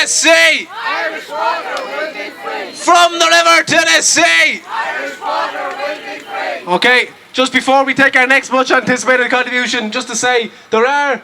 the sea. Irish water will be free. From the river to the sea. Irish water will be free. Okay, just before we take our next much anticipated contribution, just to say there are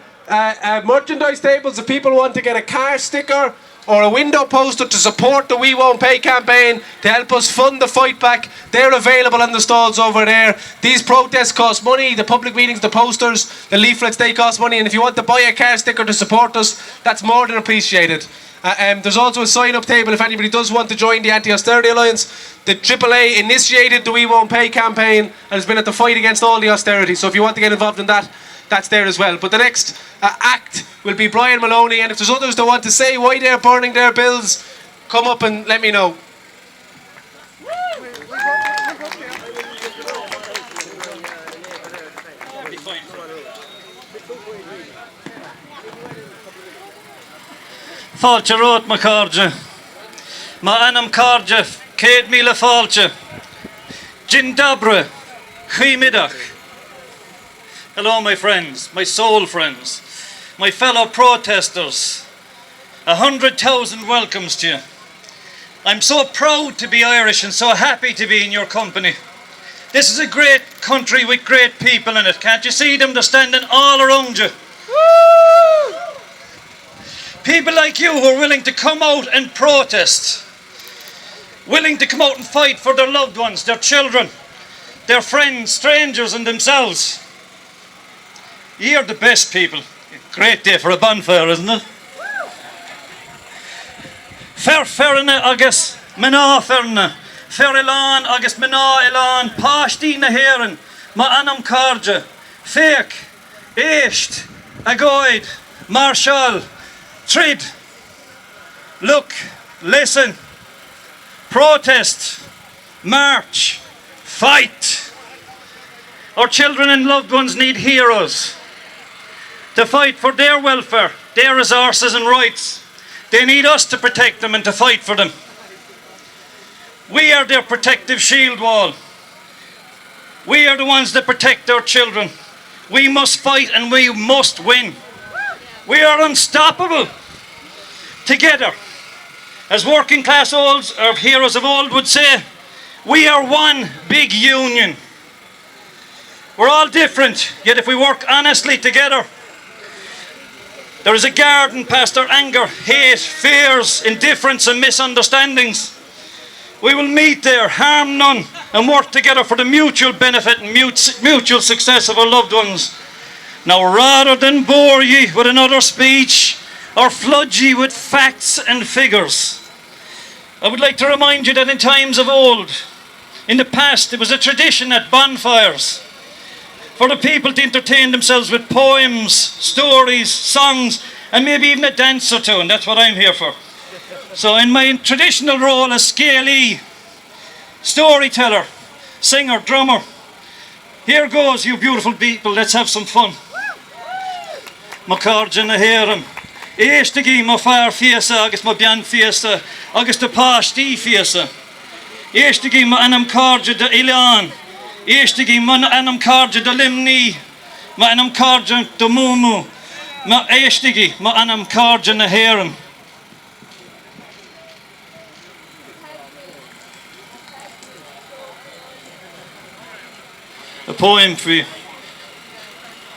merchandise tables if people want to get a car sticker or a window poster to support the We Won't Pay campaign to help us fund the fight back. They're available in the stalls over there. These protests cost money, the public meetings, the posters, the leaflets, they cost money, and if you want to buy a car sticker to support us, that's more than appreciated. There's also a sign-up table if anybody does want to join the Anti-Austerity Alliance. The AAA initiated the We Won't Pay campaign and has been at the fight against all the austerity, so if you want to get involved in that, that's there as well. But the next act will be Brian Moloney, and if there's others that want to say why they're burning their bills, come up and let me know. Fáilte rót ma cardja, ma anam cardja, céad míle fáilte. Dzień dobry, chuimidach. Hello, my friends, my soul friends, my fellow protesters. 100,000 welcomes to you. I'm so proud to be Irish and so happy to be in your company. This is a great country with great people in it. Can't you see them? They're standing all around you. Woo! People like you who are willing to come out and protest. Willing to come out and fight for their loved ones, their children, their friends, strangers and themselves. You're the best people. Great day for a bonfire, isn't it? Fer ferna agus mina ferna. Fer elan agus mina elan. Pashti na heron. Ma anam carja. Fake. Eist. Agoid. Marshal. Trid. Look. Listen. Protest. March. Fight. Our children and loved ones need heroes to fight for their welfare, their resources and rights. They need us to protect them and to fight for them. We are their protective shield wall. We are the ones that protect our children. We must fight and we must win. We are unstoppable. Together, as working class olds, or heroes of old would say, we are one big union. We're all different, yet if we work honestly together, there is a garden past our anger, hate, fears, indifference and misunderstandings. We will meet there, harm none, and work together for the mutual benefit and mutual success of our loved ones. Now, rather than bore ye with another speech or flood ye with facts and figures, I would like to remind you that in times of old, in the past, it was a tradition at bonfires for the people to entertain themselves with poems, stories, songs, and maybe even a dance or two, and that's what I'm here for. So in my traditional role as scalee, storyteller, singer, drummer, here goes, you beautiful people, let's have some fun. Ma cardja na heram, Eishtagi ma far fiesa, agus ma bian fiesa, agus de pashti fiesa. Eishtagi ma anam cardja de ilan, Eishtagi ma anam cardja de limni, ma anam cardja de mumu, ma eishtagi ma anam cardja na heram. A poem for you.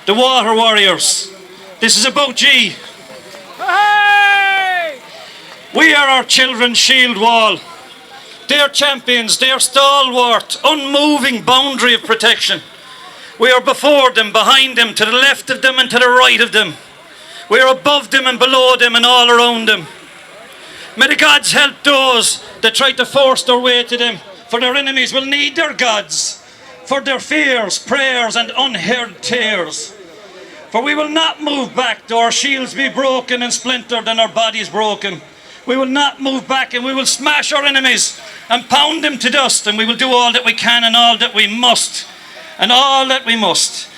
The Water Warriors. This is about G. Hey! We are our children's shield wall. They're champions, they're stalwart, unmoving boundary of protection. We are before them, behind them, to the left of them and to the right of them. We are above them and below them and all around them. May the gods help those that try to force their way to them, for their enemies will need their gods for their fears, prayers and unheard tears. For we will not move back though our shields be broken and splintered and our bodies broken. We will not move back, and we will smash our enemies and pound them to dust, and we will do all that we can and all that we must, and all that we must.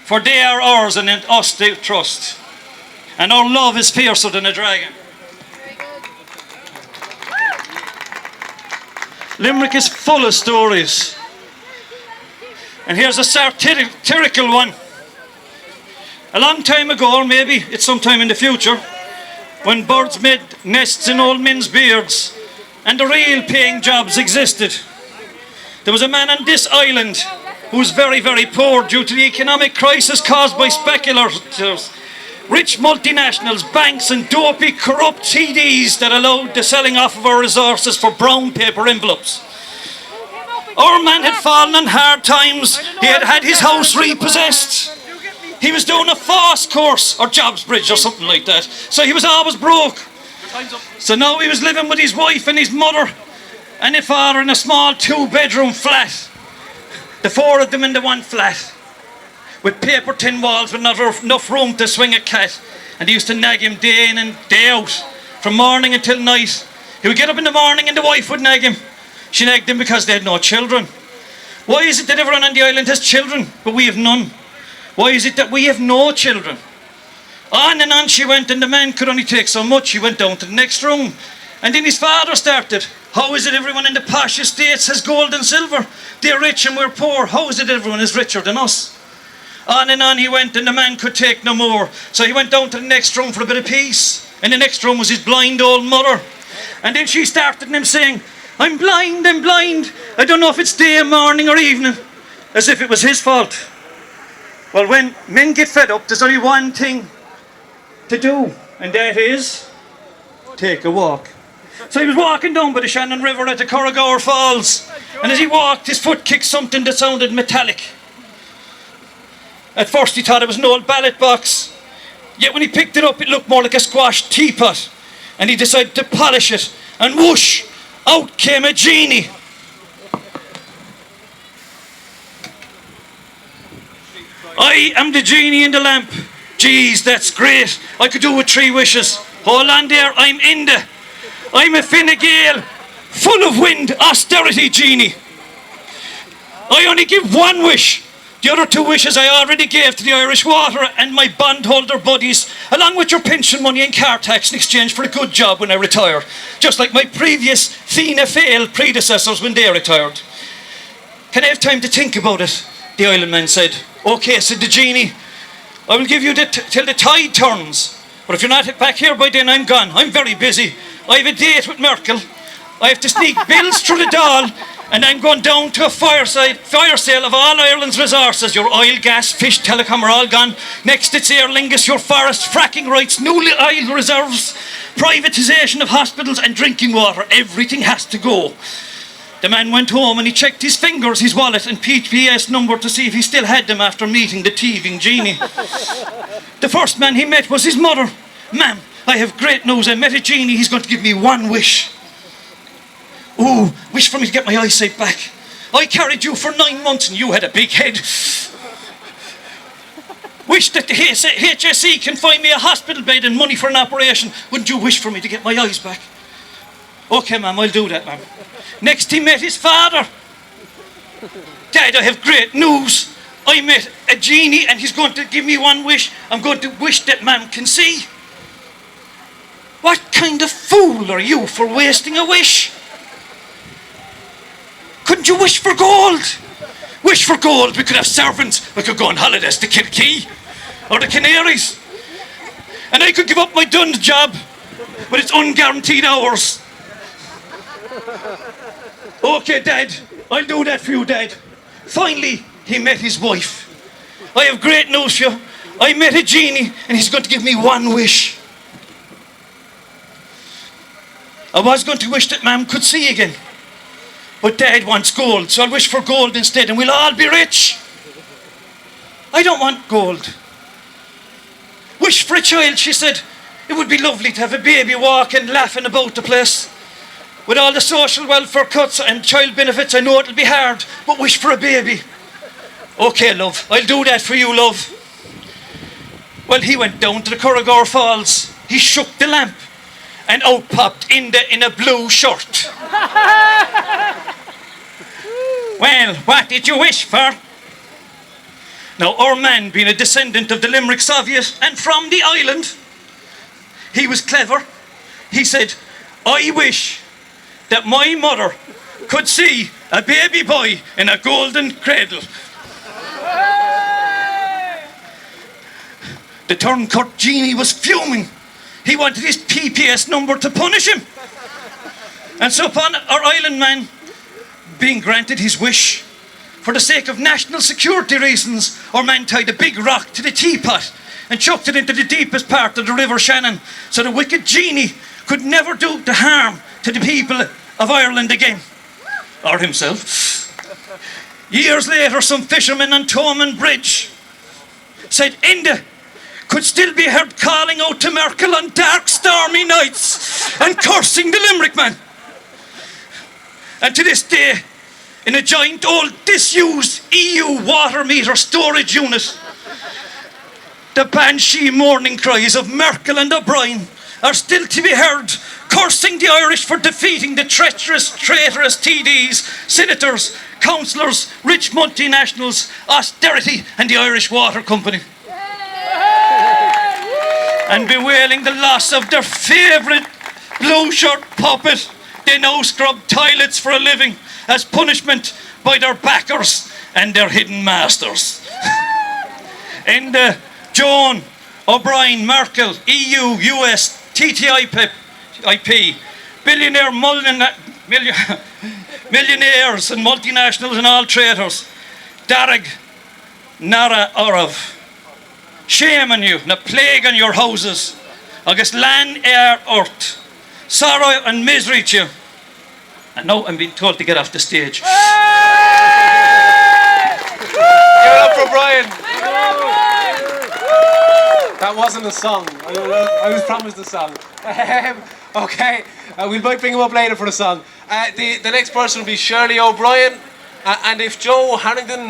For they are ours and in us they trust. And our love is fiercer than a dragon. Limerick is full of stories. And here's a satirical one. A long time ago, or maybe it's sometime in the future, when birds made nests in old men's beards and the real paying jobs existed. There was a man on this island who was very, very poor due to the economic crisis caused by speculators, rich multinationals, banks and dopey, corrupt TDs that allowed the selling off of our resources for brown paper envelopes. Our man had fallen on hard times. He had had his house repossessed. He was doing a FOSS course or Jobs Bridge or something like that. So he was always broke. So now he was living with his wife and his mother and his father in a small 2-bedroom flat. The 4 of them in the one flat, with paper tin walls with not enough room to swing a cat. And he used to nag him day in and day out, from morning until night. He would get up in the morning and the wife would nag him. She nagged him because they had no children. Why is it that everyone on the island has children, but we have none? Why is it that we have no children? On and on she went, and the man could only take so much. He went down to the next room. And then his father started. How is it everyone in the posh estates has gold and silver? They're rich and we're poor. How is it everyone is richer than us? On and on he went, and the man could take no more. So he went down to the next room for a bit of peace. And the next room was his blind old mother. And then she started him saying, I'm blind, I'm blind. I don't know if it's day, morning or evening. As if it was his fault. Well, when men get fed up, there's only one thing to do. And that is take a walk. So he was walking down by the Shannon River at the Corrigower Falls. And as he walked, his foot kicked something that sounded metallic. At first he thought it was an old ballot box. Yet when he picked it up, it looked more like a squashed teapot. And he decided to polish it. And whoosh, out came a genie. I am the genie in the lamp. Geez, that's great. I could do with 3 wishes. Hold on there, I'm a Fine Gael, full of wind, austerity genie. I only give 1 wish. The other 2 wishes I already gave to the Irish Water and my bondholder buddies, along with your pension money and car tax in exchange for a good job when I retire. Just like my previous Fianna Fáil predecessors when they retired. Can I have time to think about it? The island man said. Okay, said the genie. I will give you till the tide turns. But if you're not back here by then, I'm gone. I'm very busy. I have a date with Merkel. I have to sneak bills through the Dáil, and I'm going down to a fire sale of all Ireland's resources. Your oil, gas, fish, telecom are all gone. Next it's Aer Lingus, your forest, fracking rights, new oil reserves, privatisation of hospitals and drinking water. Everything has to go. The man went home and he checked his fingers, his wallet and PPS number to see if he still had them after meeting the thieving genie. The first man he met was his mother. Ma'am, I have great news. I met a genie. He's going to give me 1 wish. Ooh, wish for me to get my eyesight back. I carried you for 9 months and you had a big head. Wish that the HSE can find me a hospital bed and money for an operation. Wouldn't you wish for me to get my eyes back? Okay, ma'am, I'll do that, ma'am. Next he met his father. Dad, I have great news. I met a genie and he's going to give me 1 wish. I'm going to wish that ma'am can see. What kind of fool are you for wasting a wish? Couldn't you wish for gold? Wish for gold, we could have servants. We could go on holidays to Kilkee or the Canaries. And I could give up my done job, but it's unguaranteed hours. Okay, Dad, I'll do that for you, Dad. Finally, he met his wife. I have great news for you. I met a genie and he's going to give me 1 wish. I was going to wish that Ma'am could see again. But Dad wants gold, so I'll wish for gold instead and we'll all be rich. I don't want gold. Wish for a child, she said. It would be lovely to have a baby walking, laughing about the place. With all the social welfare cuts and child benefits, I know it'll be hard, but wish for a baby. Okay, love, I'll do that for you, love. Well, he went down to the Corrigower Falls. He shook the lamp and out popped Inda in a blue shirt. Well, what did you wish for? Now, our man, being a descendant of the Limerick Soviet and from the island, he was clever. He said, I wish that my mother could see a baby boy in a golden cradle. The turncoat genie was fuming. He wanted his PPS number to punish him. And so upon our island man being granted his wish, for the sake of national security reasons, our man tied a big rock to the teapot and chucked it into the deepest part of the River Shannon so the wicked genie could never do the harm to the people of Ireland again. Or himself. Years later, some fishermen on Thomond Bridge said Enda could still be heard calling out to Merkel on dark, stormy nights and cursing the Limerick man. And to this day, in a giant old disused EU water meter storage unit, the banshee mourning cries of Merkel and O'Brien are still to be heard, cursing the Irish for defeating the traitorous TDs, senators, councillors, rich multinationals, austerity and the Irish Water Company. And bewailing the loss of their favourite blue shirt puppet, they now scrub toilets for a living as punishment by their backers and their hidden masters. In the Joan, O'Brien, Merkel, EU, US, TTIP, millionaires and multinationals and all traitors, Darag, Nara Orav. Shame on you, na plague on your houses, agus land, air, earth, sorrow and misery to you. And now I'm being told to get off the stage. Give it up for Brian. That wasn't a song. I was promised a song. Okay, we might bring him up later for the song. The next person will be Shirley O'Brien. And if Joe Harrington